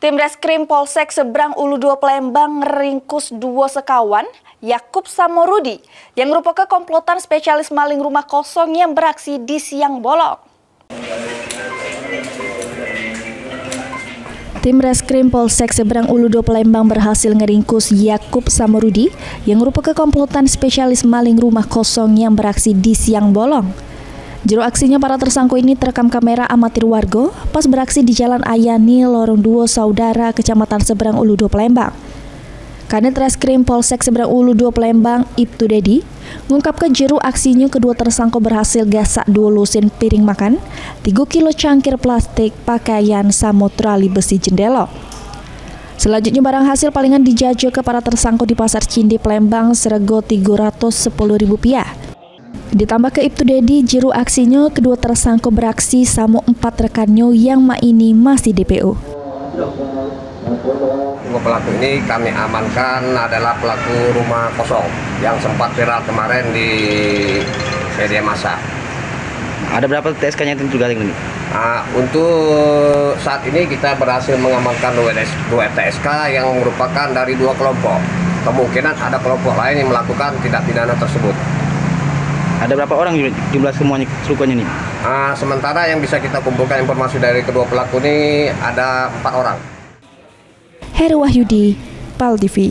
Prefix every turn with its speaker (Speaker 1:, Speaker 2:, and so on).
Speaker 1: Tim Reskrim Polsek Seberang Ulu 2 Palembang meringkus dua sekawan, Yakub Samorudi, yang merupakan komplotan spesialis maling rumah kosong yang beraksi di siang bolong. Tim Reskrim Polsek Seberang Ulu 2 Palembang berhasil meringkus Yakub Samorudi, yang merupakan komplotan spesialis maling rumah kosong yang beraksi di siang bolong. Juru aksinya para tersangka ini terekam kamera amatir warga pas beraksi di Jalan Ayani, Lorong 2 Saudara, Kecamatan Seberang Ulu 2 Palembang. Kanit Reskrim Polsek Seberang Ulu 2 Palembang, Ibtu Dedi, mengungkapkan juru aksinya kedua tersangka berhasil gasak 2 lusin piring makan, 3 kilo cangkir plastik, pakaian, sama trali besi jendela. Selanjutnya barang hasil palingan dijajah ke para tersangka di Pasar Cindi, Palembang, serego Rp310.000. Ditambah ke Ibtu Dedi, juru aksinya kedua tersangka beraksi sama 4 rekannya yang ini masih DPO.
Speaker 2: Dua pelaku ini kami amankan adalah pelaku rumah kosong yang sempat viral kemarin di media massa.
Speaker 3: Ada berapa TSK-nya itu juga ini?
Speaker 2: Untuk saat ini kita berhasil mengamankan 2 TSK yang merupakan dari 2 kelompok. Kemungkinan ada kelompok lain yang melakukan tindak pidana tersebut.
Speaker 3: Ada berapa orang jumlah semuanya keseluruhannya nih?
Speaker 2: Sementara yang bisa kita kumpulkan informasi dari kedua pelaku ini ada 4 orang.
Speaker 1: Heri Wahyudi, PAL TV.